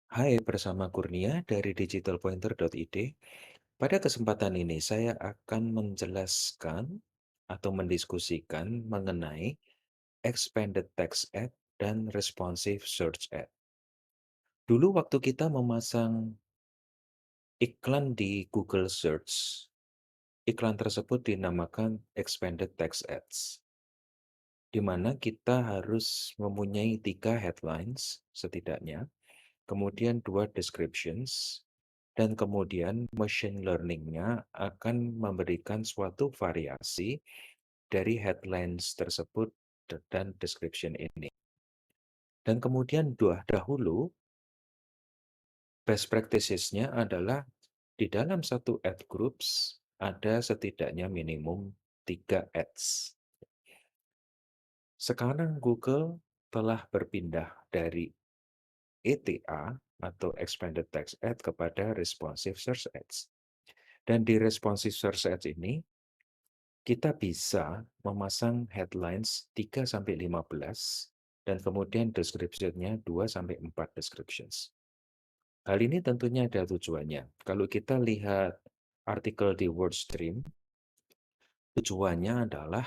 Hai, bersama Kurnia dari digitalpointer.id. Pada kesempatan ini saya akan menjelaskan atau mendiskusikan mengenai expanded text ad dan responsive search ad. Dulu waktu kita memasang iklan di Google Search, iklan tersebut dinamakan expanded text ads, di mana kita harus mempunyai 3 headlines setidaknya, kemudian 2 descriptions, dan kemudian machine learning-nya akan memberikan suatu variasi dari headlines tersebut dan description ini. Dan kemudian dahulu best practices-nya adalah di dalam satu ad groups ada setidaknya minimum 3 ads. Sekarang Google telah berpindah dari ETA atau Expanded Text Ad kepada Responsive Search Ads. Dan di Responsive Search Ads ini kita bisa memasang headlines 3-15 dan kemudian description-nya 2-4 descriptions. Hal ini tentunya ada tujuannya. Kalau kita lihat artikel di WordStream, tujuannya adalah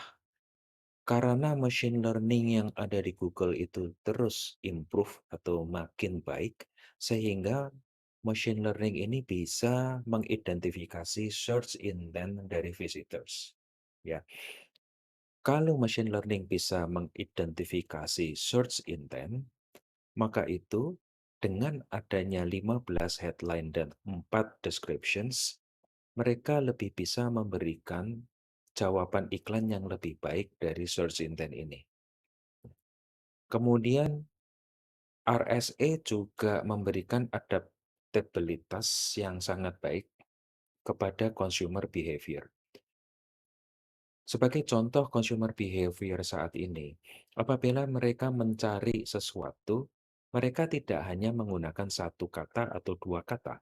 karena machine learning yang ada di Google itu terus improve atau makin baik, sehingga machine learning ini bisa mengidentifikasi search intent dari visitors. Ya, kalau machine learning bisa mengidentifikasi search intent, maka itu dengan adanya 15 headline dan 4 descriptions, mereka lebih bisa memberikan jawaban iklan yang lebih baik dari search intent ini. Kemudian RSA juga memberikan adaptabilitas yang sangat baik kepada consumer behavior. Sebagai contoh consumer behavior saat ini, apabila mereka mencari sesuatu, mereka tidak hanya menggunakan satu kata atau dua kata.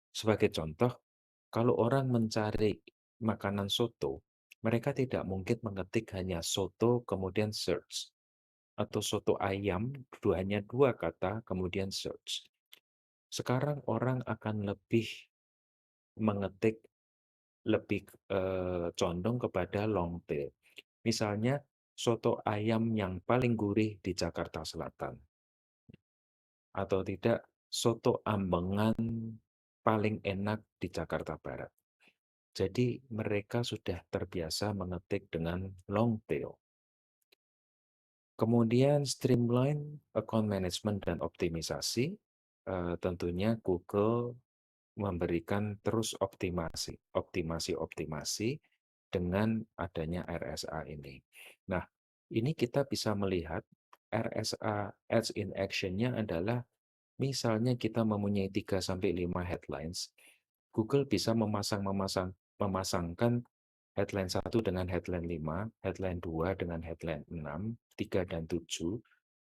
Sebagai contoh, kalau orang mencari makanan soto, mereka tidak mungkin mengetik hanya soto kemudian search, atau soto ayam hanya dua kata kemudian search. Sekarang orang akan lebih mengetik lebih condong kepada long tail. Misalnya, soto ayam yang paling gurih di Jakarta Selatan, atau tidak, soto ambengan paling enak di Jakarta Barat. Jadi mereka sudah terbiasa mengetik dengan long tail. Kemudian streamline account management dan optimisasi, tentunya Google memberikan terus optimasi dengan adanya RSA ini. Nah, ini kita bisa melihat RSA Ads in Action-nya adalah misalnya kita mempunyai 3-5 headlines, Google bisa memasangkan headline 1 dengan headline 5, headline 2 dengan headline 6, 3 dan 7,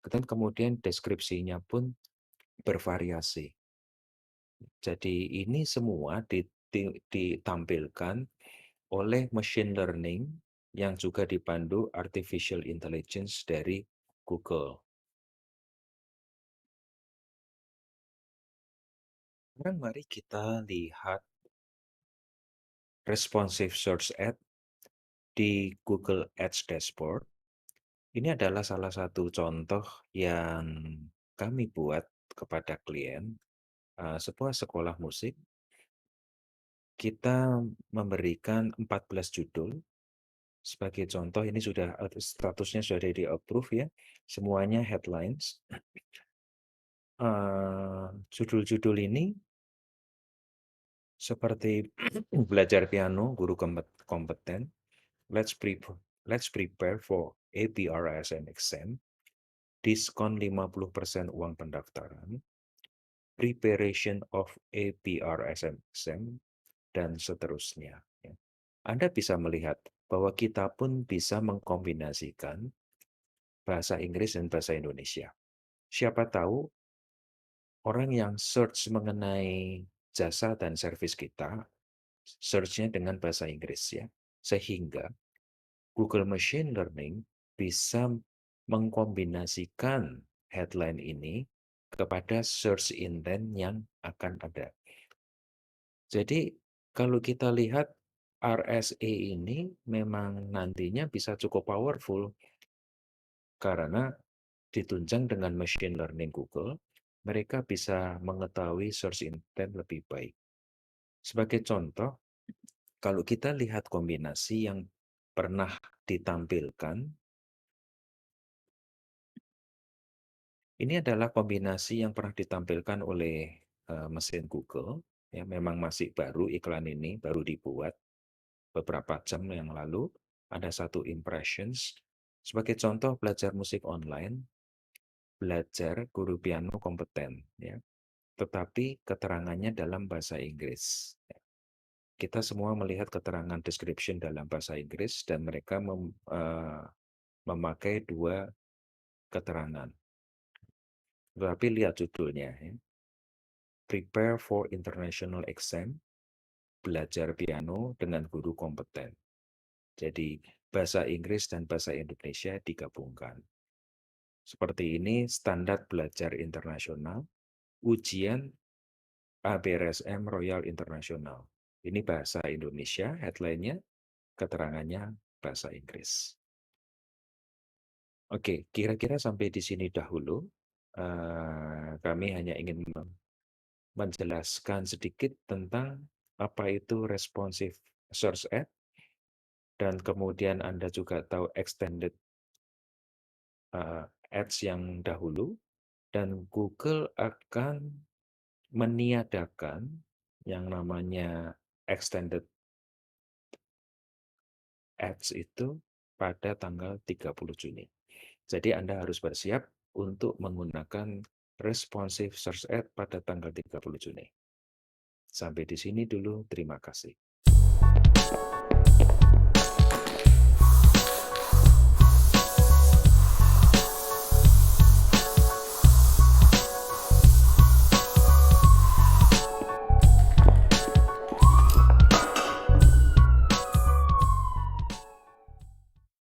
dan kemudian deskripsinya pun bervariasi. Jadi ini semua ditampilkan oleh machine learning yang juga dipandu artificial intelligence dari Google. Sekarang mari kita lihat responsive search ad di Google Ads Dashboard. Ini adalah salah satu contoh yang kami buat kepada klien, sebuah sekolah musik. Kita memberikan 14 judul. Sebagai contoh, ini sudah statusnya sudah di-approve ya. Semuanya headlines. Judul-judul ini seperti belajar piano, guru kompeten, let's prepare for APRSM exam, diskon 50% uang pendaftaran, preparation of APRSM exam, dan seterusnya. Ya. Anda bisa melihat bahwa kita pun bisa mengkombinasikan bahasa Inggris dan bahasa Indonesia. Siapa tahu orang yang search mengenai jasa dan servis kita, search-nya dengan bahasa Inggris ya. Sehingga Google Machine Learning bisa mengkombinasikan headline ini kepada search intent yang akan ada. Jadi kalau kita lihat RSA ini memang nantinya bisa cukup powerful karena ditunjang dengan machine learning Google, mereka bisa mengetahui search intent lebih baik. Sebagai contoh, kalau kita lihat kombinasi yang pernah ditampilkan, ini adalah kombinasi yang pernah ditampilkan oleh mesin Google. Ya, memang masih baru iklan ini, baru dibuat beberapa jam yang lalu. Ada satu impressions. Sebagai contoh belajar musik online, belajar guru piano kompeten, ya. Tetapi keterangannya dalam bahasa Inggris. Kita semua melihat keterangan description dalam bahasa Inggris dan mereka memakai dua keterangan. Tetapi lihat judulnya, ya. Prepare for International Exam, belajar piano dengan guru kompeten. Jadi bahasa Inggris dan bahasa Indonesia digabungkan. Seperti ini standar belajar internasional, ujian ABRSM Royal International. Ini bahasa Indonesia, headline-nya, keterangannya bahasa Inggris. Oke, kira-kira sampai di sini dahulu. Kami hanya ingin menjelaskan sedikit tentang apa itu responsive search ad, dan kemudian Anda juga tahu extended ads yang dahulu, dan Google akan meniadakan yang namanya extended ads itu pada tanggal 30 Juni. Jadi Anda harus bersiap untuk menggunakan responsive search ad pada tanggal 30 Juni. Sampai di sini dulu, terima kasih.